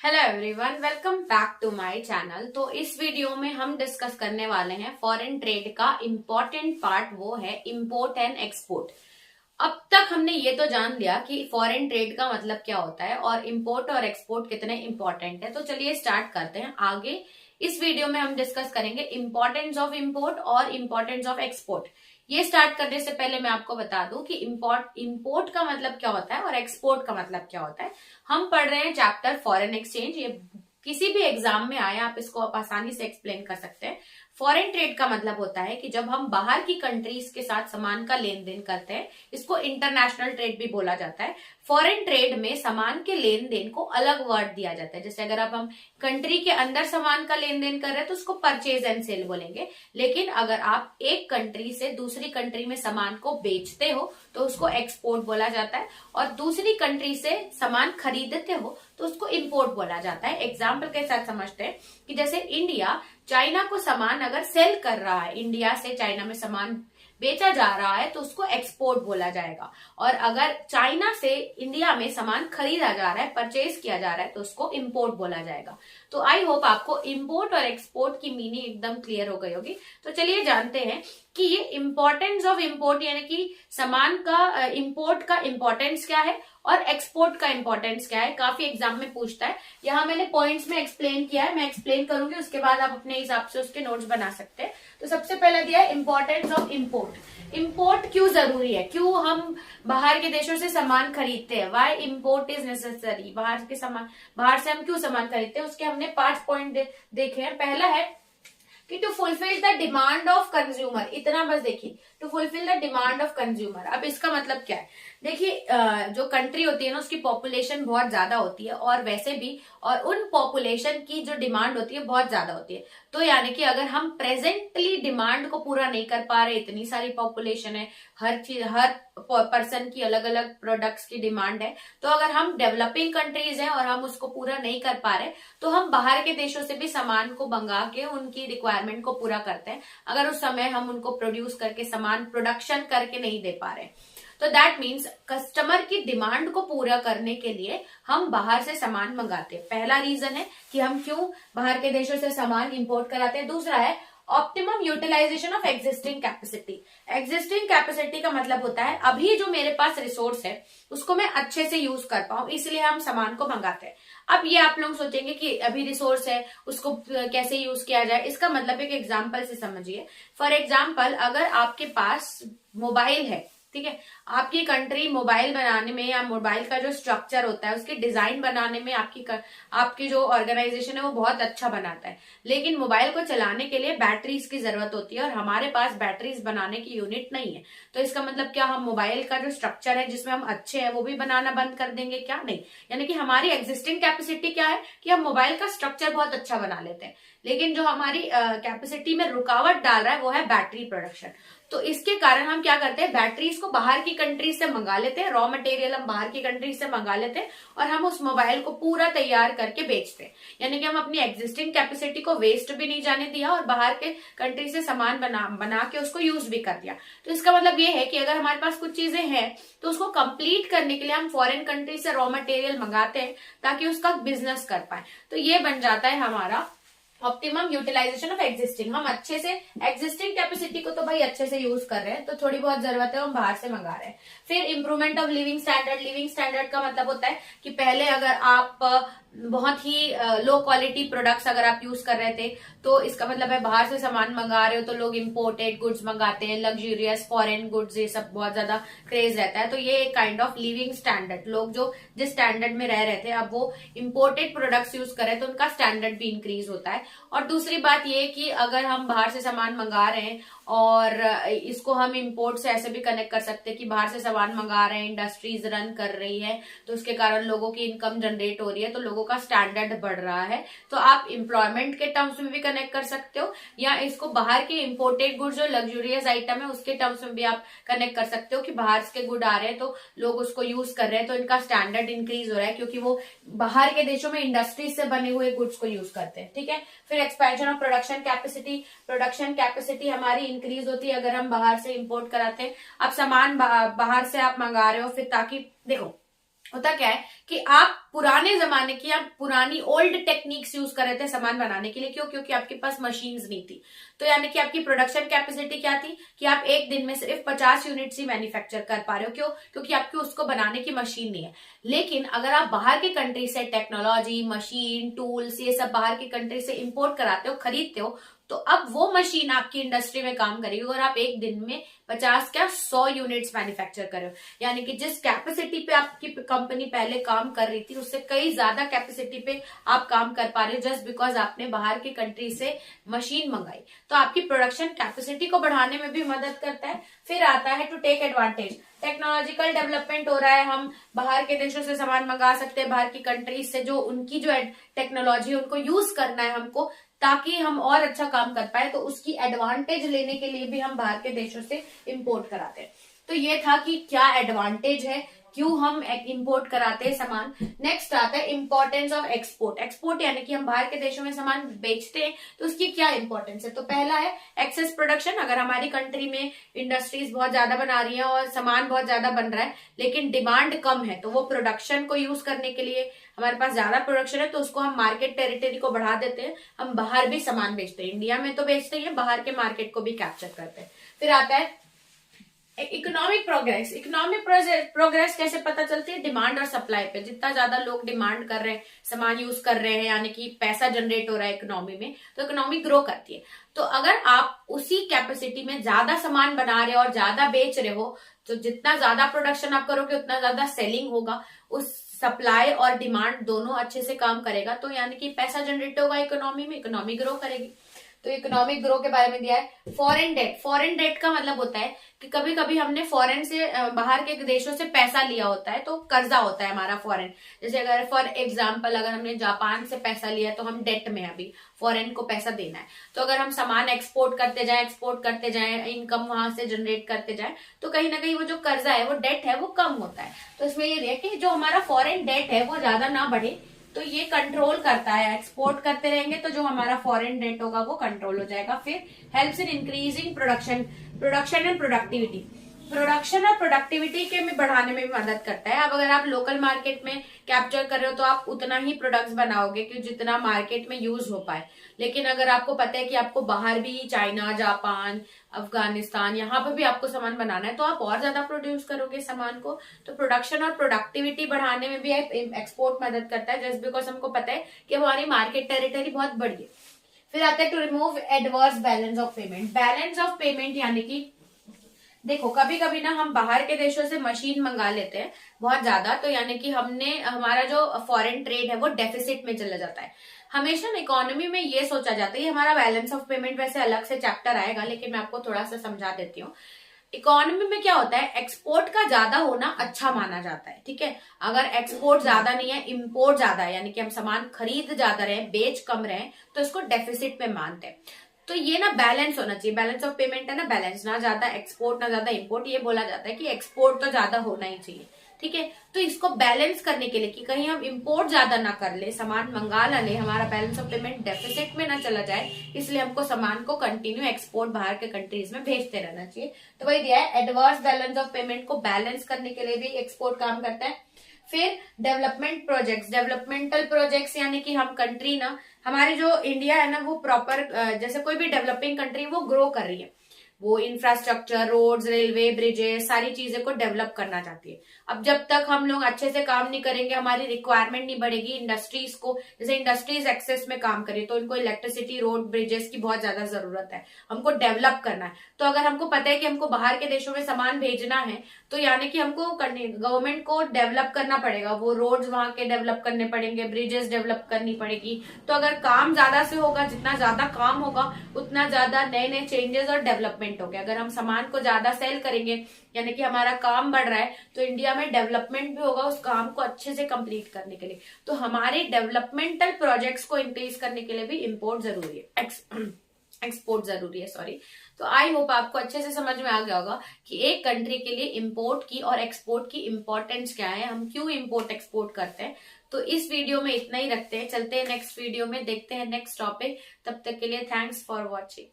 Hello everyone, welcome back to my channel. तो इस video में हम डिस्कस करने वाले हैं फॉरेन ट्रेड का इम्पोर्टेंट पार्ट, वो है इंपोर्ट एंड एक्सपोर्ट। अब तक हमने ये तो जान लिया कि फॉरेन ट्रेड का मतलब क्या होता है और इंपोर्ट और एक्सपोर्ट कितने इंपॉर्टेंट है। तो चलिए स्टार्ट करते हैं। आगे इस वीडियो में हम डिस्कस करेंगे इंपॉर्टेंस ऑफ इंपोर्ट और इंपॉर्टेंस ऑफ एक्सपोर्ट। ये स्टार्ट करने से पहले मैं आपको बता दूं कि इंपोर्ट का मतलब क्या होता है और एक्सपोर्ट का मतलब क्या होता है। हम पढ़ रहे हैं चैप्टर फॉरेन एक्सचेंज। ये किसी भी एग्जाम में आया, आप इसको आप आसानी से एक्सप्लेन कर सकते हैं। फॉरेन ट्रेड का मतलब होता है कि जब हम बाहर की कंट्रीज के साथ सामान का लेन देन करते हैं, इसको इंटरनेशनल ट्रेड भी बोला जाता है। फॉरेन ट्रेड में सामान के लेन देन को अलग वर्ड दिया जाता है। जैसे अगर अब हम कंट्री के अंदर सामान का लेन देन कर रहे हैं तो उसको परचेज एंड सेल बोलेंगे। लेकिन अगर आप एक कंट्री से दूसरी कंट्री में सामान को बेचते हो तो उसको एक्सपोर्ट बोला जाता है, और दूसरी कंट्री से सामान खरीदते हो तो उसको इंपोर्ट बोला जाता है। एग्जाम्पल के साथ समझते हैं कि जैसे इंडिया चाइना को सामान अगर सेल कर रहा है, इंडिया से चाइना में सामान बेचा जा रहा है तो उसको एक्सपोर्ट बोला जाएगा। और अगर चाइना से इंडिया में सामान खरीदा जा रहा है, परचेज किया जा रहा है, तो उसको इंपोर्ट बोला जाएगा। तो आई होप आपको इंपोर्ट और एक्सपोर्ट की मीनिंग एकदम क्लियर हो गई होगी। तो चलिए जानते हैं कि ये इंपॉर्टेंस ऑफ इंपोर्ट यानी कि सामान का इंपोर्ट का इंपॉर्टेंस क्या है और एक्सपोर्ट का इंपॉर्टेंस क्या है। काफी एग्जाम में पूछता है। यहाँ मैंने पॉइंट्स में एक्सप्लेन किया है, मैं एक्सप्लेन करूंगी, उसके बाद आप अपने हिसाब से उसके नोट्स बना सकते हैं। तो सबसे पहला दिया है इंपॉर्टेंस ऑफ इंपोर्ट। इंपोर्ट क्यों जरूरी है, क्यों हम बाहर के देशों से सामान खरीदते हैं, वाई इंपोर्ट इज नेसेसरी। बाहर से हम क्यों सामान खरीदते हैं, उसके हमने 5 पॉइंट देखे हैं। पहला है कि to fulfil the demand of consumer. इतना बस देखिए, to fulfil the demand of consumer. अब इसका मतलब क्या है, देखिए जो कंट्री होती है ना, उसकी पॉपुलेशन बहुत ज्यादा होती है और वैसे भी, और उन पॉपुलेशन की जो डिमांड होती है बहुत ज्यादा होती है। तो यानी कि अगर हम प्रेजेंटली डिमांड को पूरा नहीं कर पा रहे, इतनी सारी पॉपुलेशन है, हर पर्सन की अलग अलग प्रोडक्ट्स की डिमांड है, तो अगर हम डेवलपिंग कंट्रीज हैं और हम उसको पूरा नहीं कर पा रहे तो हम बाहर के देशों से भी सामान को मंगा के उनकी रिक्वायरमेंट को पूरा करते हैं, अगर उस समय हम उनको प्रोड्यूस करके सामान प्रोडक्शन करके नहीं दे पा रहे। तो दैट मीन्स कस्टमर की डिमांड को पूरा करने के लिए हम बाहर से सामान मंगाते हैं। पहला रीजन है कि हम क्यों बाहर के देशों से सामान इंपोर्ट कराते हैं। दूसरा है optimum utilisation of existing capacity. Existing capacity का मतलब होता है अभी जो मेरे पास रिसोर्स है उसको मैं अच्छे से यूज कर पाऊं, इसलिए हम सामान को मंगाते हैं। अब ये आप लोग सोचेंगे कि अभी रिसोर्स है उसको कैसे यूज किया जाए। इसका मतलब एक एग्जाम्पल से समझिए। फॉर एग्जाम्पल, अगर आपके पास मोबाइल है, ठीक है, आपकी कंट्री मोबाइल बनाने में या मोबाइल का जो स्ट्रक्चर होता है उसकी डिजाइन बनाने में आपकी जो ऑर्गेनाइजेशन है वो बहुत अच्छा बनाता है, लेकिन मोबाइल को चलाने के लिए बैटरीज की जरूरत होती है और हमारे पास बैटरीज बनाने की यूनिट नहीं है। तो इसका मतलब क्या, हम मोबाइल का जो स्ट्रक्चर है जिसमें हम अच्छे हैं वो भी बनाना बंद कर देंगे क्या? नहीं। यानी कि हमारी एग्जिस्टिंग कैपेसिटी क्या है कि हम मोबाइल का स्ट्रक्चर बहुत अच्छा बना लेते हैं, लेकिन जो हमारी कैपेसिटी में रुकावट डाल रहा है वो है बैटरी प्रोडक्शन। तो इसके कारण हम क्या करते हैं, बैटरीज को बाहर की कंट्रीज से मंगा लेते हैं, रॉ मटेरियल हम बाहर की कंट्रीज से मंगा लेते हैं और हम उस मोबाइल को पूरा तैयार करके बेचते हैं। यानी कि हम अपनी एग्जिस्टिंग कैपेसिटी को वेस्ट भी नहीं जाने दिया और बाहर के कंट्री से सामान बना के उसको यूज भी कर दिया। तो इसका मतलब ये है कि अगर हमारे पास कुछ चीजें हैं तो उसको कंप्लीट करने के लिए हम फॉरेन कंट्री से रॉ मटेरियल मंगाते हैं ताकि उसका बिजनेस कर पाए। तो ये बन जाता है हमारा ऑप्टिमम यूटिलाइजेशन ऑफ एग्जिस्टिंग। हम अच्छे से एग्जिस्टिंग कैपेसिटी को तो भाई अच्छे से यूज कर रहे हैं, तो थोड़ी बहुत जरूरत है हम बाहर से मंगा रहे हैं। फिर improvement of living standard. Living standard का मतलब होता है कि पहले अगर आप बहुत ही लो क्वालिटी प्रोडक्ट्स अगर आप यूज कर रहे थे, तो इसका मतलब है बाहर से सामान मंगा रहे हो तो लोग इंपोर्टेड गुड्स मंगाते हैं, लग्जूरियस फॉरेन गुड्स, ये सब बहुत ज्यादा क्रेज रहता है। तो ये एक काइंड ऑफ लिविंग स्टैंडर्ड, लोग जो जिस स्टैंडर्ड में रह रहे थे अब वो इंपोर्टेड प्रोडक्ट्स यूज कर रहे हैं तो उनका स्टैंडर्ड भी इंक्रीज होता है। और दूसरी बात ये कि अगर हम बाहर से सामान मंगा रहे हैं, और इसको हम इंपोर्ट से ऐसे भी कनेक्ट कर सकते हैं कि बाहर से सामान मंगा रहे हैं, इंडस्ट्रीज रन कर रही है, तो उसके कारण लोगों की इनकम जनरेट हो रही है, तो लोगों का स्टैंडर्ड बढ़ रहा है। तो आप एम्प्लॉयमेंट के टर्म्स में भी कनेक्ट कर सकते हो, या इसको बाहर के इंपोर्टेड गुड्स जो लग्जूरियस आइटम है उसके टर्म्स में भी आप कनेक्ट कर सकते हो कि बाहर के गुड आ रहे हैं तो लोग उसको यूज कर रहे हैं तो इनका स्टैंडर्ड इंक्रीज हो रहा है, क्योंकि वो बाहर के देशों में इंडस्ट्रीज से बने हुए गुड्स को यूज करते हैं। ठीक है। फिर expansion of production capacity. Production capacity हमारी इंक्रीज होती है अगर हम बाहर से इंपोर्ट कराते हैं। अब सामान बाहर से आप मंगा रहे हो, फिर ताकि देखो होता क्या है कि आप पुराने जमाने की, आप पुरानी ओल्ड टेक्निक्स यूज कर रहे थे सामान बनाने के लिए। क्यों? क्योंकि आपके पास मशीन्स नहीं थी। तो यानी कि आपकी प्रोडक्शन कैपेसिटी क्या थी कि आप एक दिन में सिर्फ 50 यूनिट्स ही मैन्युफैक्चर कर पा रहे हो। क्यों? क्योंकि आपकी उसको बनाने की मशीन नहीं है। लेकिन अगर आप बाहर की कंट्री से टेक्नोलॉजी, मशीन, टूल्स, ये सब बाहर की कंट्री से इंपोर्ट कराते हो, खरीदते हो, तो अब वो मशीन आपकी इंडस्ट्री में काम करेगी और आप एक दिन में 50 क्या 100 यूनिट्स मैन्युफैक्चर कर रहे हो। यानी कि जिस कैपेसिटी पे आपकी कंपनी पहले काम कर रही थी उससे कई ज्यादा कैपेसिटी पे आप काम कर पा रहे हो, जस्ट बिकॉज आपने बाहर की कंट्री से मशीन मंगाई। तो आपकी प्रोडक्शन कैपेसिटी को बढ़ाने में भी मदद करता है। फिर आता है to take advantage. Technological development हो रहा है, हम बाहर के देशों से सामान मंगा सकते हैं, बाहर की कंट्रीज से, जो उनकी जो टेक्नोलॉजी उनको यूज करना है हमको, ताकि हम और अच्छा काम कर पाए। तो उसकी एडवांटेज लेने के लिए भी हम बाहर के देशों से इंपोर्ट कराते हैं। तो ये था कि क्या एडवांटेज है, क्यों हम इंपोर्ट कराते हैं सामान। नेक्स्ट आता है इंपॉर्टेंस ऑफ एक्सपोर्ट। एक्सपोर्ट यानी कि हम बाहर के देशों में सामान बेचते हैं तो उसकी क्या इंपॉर्टेंस है। तो पहला है एक्सेस प्रोडक्शन। अगर हमारी कंट्री में इंडस्ट्रीज बहुत ज्यादा बना रही है और सामान बहुत ज्यादा बन रहा है लेकिन डिमांड कम है, तो वो प्रोडक्शन को यूज करने के लिए, हमारे पास ज्यादा प्रोडक्शन है तो उसको हम मार्केट टेरिटरी को बढ़ा देते हैं, हम बाहर भी सामान बेचते हैं। इंडिया में तो बेचते हैं, बाहर के मार्केट को भी कैप्चर करते हैं। फिर आता है इकोनॉमिक प्रोग्रेस। इकोनॉमिक प्रोग्रेस कैसे पता चलती है? डिमांड और सप्लाई पे। जितना ज्यादा लोग डिमांड कर रहे हैं, सामान यूज कर रहे हैं, यानी कि पैसा जनरेट हो रहा है इकोनॉमी में, तो इकोनॉमी ग्रो करती है। तो अगर आप उसी कैपेसिटी में ज्यादा सामान बना रहे हो और ज्यादा बेच रहे हो, तो जितना ज्यादा प्रोडक्शन आप करोगे उतना ज्यादा सेलिंग होगा, उस सप्लाई और डिमांड दोनों अच्छे से काम करेगा, तो यानी कि पैसा जनरेट होगा इकोनॉमी में, इकोनॉमी ग्रो करेगी। तो इकोनॉमिक ग्रो के बारे में दिया है। Foreign date. फॉरेन डेट का मतलब होता है कि कभी कभी हमने फॉरेन से, बाहर के देशों से पैसा लिया होता है, तो कर्जा होता है हमारा फॉरेन। जैसे अगर फॉर एग्जांपल अगर हमने जापान से पैसा लिया है तो हम डेट में, अभी फॉरेन को पैसा देना है। तो अगर हम सामान एक्सपोर्ट करते जाए, इनकम वहां से जनरेट करते जाए, तो कहीं ना कहीं वो जो कर्जा है, वो डेट है, वो कम होता है। तो इसमें ये है कि जो हमारा फॉरेन डेट है वो ज्यादा ना बढ़े, तो ये कंट्रोल करता है। एक्सपोर्ट करते रहेंगे तो जो हमारा फॉरेन डेट होगा वो कंट्रोल हो जाएगा। फिर helps in increasing production and productivity. Production और प्रोडक्टिविटी के में बढ़ाने में भी मदद करता है। अब अगर आप लोकल मार्केट में कैप्चर कर रहे हो तो आप उतना ही प्रोडक्ट्स बनाओगे कि जितना मार्केट में यूज हो पाए। लेकिन अगर आपको पता है कि आपको बाहर भी, चाइना, जापान, अफगानिस्तान, यहाँ पर भी आपको सामान बनाना है, तो आप और ज्यादा प्रोड्यूस करोगे सामान को। तो प्रोडक्शन और प्रोडक्टिविटी बढ़ाने में भी एक्सपोर्ट मदद करता है, जस्ट बिकॉज हमको पता है कि हमारी मार्केट टेरिटरी बहुत बड़ी है। फिर आता है to remove adverse balance of payment. Balance of payment यानी कि देखो, कभी कभी ना हम बाहर के देशों से मशीन मंगा लेते हैं बहुत ज्यादा, तो यानी कि हमारा जो फॉरेन ट्रेड है वो डेफिसिट में चला जाता है। हमेशा इकोनॉमी में ये सोचा जाता है, हमारा बैलेंस ऑफ पेमेंट वैसे अलग से चैप्टर आएगा, लेकिन मैं आपको थोड़ा सा समझा देती हूँ। इकोनॉमी में क्या होता है, एक्सपोर्ट का ज्यादा होना अच्छा माना जाता है, ठीक है। अगर एक्सपोर्ट ज्यादा नहीं है, इम्पोर्ट ज्यादा है, यानी कि हम सामान खरीद ज्यादा रहे, बेच कम रहे, तो इसको डेफिसिट में मानते हैं। तो ये ना बैलेंस होना चाहिए, बैलेंस ऑफ पेमेंट है ना, बैलेंस, ना ज्यादा एक्सपोर्ट ना ज्यादा इम्पोर्ट। ये बोला जाता है कि एक्सपोर्ट तो ज्यादा होना ही चाहिए, ठीक है। तो इसको बैलेंस करने के लिए कि कहीं हम इम्पोर्ट ज्यादा ना कर ले, सामान मंगा ना ले, हमारा बैलेंस ऑफ पेमेंट डेफिसिट में ना चला जाए, इसलिए हमको सामान को कंटिन्यू एक्सपोर्ट बाहर के कंट्रीज में भेजते रहना चाहिए। तो वही दिया है, एडवर्स बैलेंस ऑफ पेमेंट को बैलेंस करने के लिए भी एक्सपोर्ट काम करता है। फिर डेवलपमेंट प्रोजेक्ट्स। डेवलपमेंटल प्रोजेक्ट्स यानी कि हम कंट्री ना, हमारी जो इंडिया है ना, वो प्रॉपर, जैसे कोई भी डेवलपिंग कंट्री वो ग्रो कर रही है, वो इंफ्रास्ट्रक्चर, रोड्स, रेलवे, ब्रिजेस, सारी चीजें को डेवलप करना चाहती है। अब जब तक हम लोग अच्छे से काम नहीं करेंगे, हमारी रिक्वायरमेंट नहीं बढ़ेगी इंडस्ट्रीज को। जैसे इंडस्ट्रीज एक्सेस में काम करें तो इनको इलेक्ट्रिसिटी, रोड, ब्रिजेस की बहुत ज्यादा जरूरत है, हमको डेवलप करना है। तो अगर हमको पता है कि हमको बाहर के देशों में सामान भेजना है, तो यानी कि हमको गवर्नमेंट को डेवलप करना पड़ेगा, वो रोड्स वहां के डेवलप करने पड़ेंगे, ब्रिजेस डेवलप करनी पड़ेगी। तो अगर काम ज्यादा से होगा, जितना ज्यादा काम होगा उतना ज्यादा नए नए चेंजेस और डेवलपमेंट हो गया। अगर हम सामान को ज्यादा सेल करेंगे, यानी कि हमारा काम बढ़ रहा है, तो इंडिया में डेवलपमेंट भी होगा उस काम को अच्छे से कंप्लीट करने के लिए। तो हमारे डेवलपमेंटल प्रोजेक्ट्स को इंक्रीज करने के लिए भी इम्पोर्ट जरूरी है, एक्सपोर्ट जरूरी है, सॉरी। तो आई होप आपको अच्छे से समझ में आ गया होगा कि एक कंट्री के लिए इम्पोर्ट की और एक्सपोर्ट की इंपॉर्टेंस क्या है, हम क्यों इम्पोर्ट एक्सपोर्ट करते हैं। तो इस वीडियो में इतना ही रखते हैं, चलते हैं नेक्स्ट वीडियो में, देखते हैं नेक्स्ट टॉपिक। तब तक के लिए थैंक्स फॉर वॉचिंग।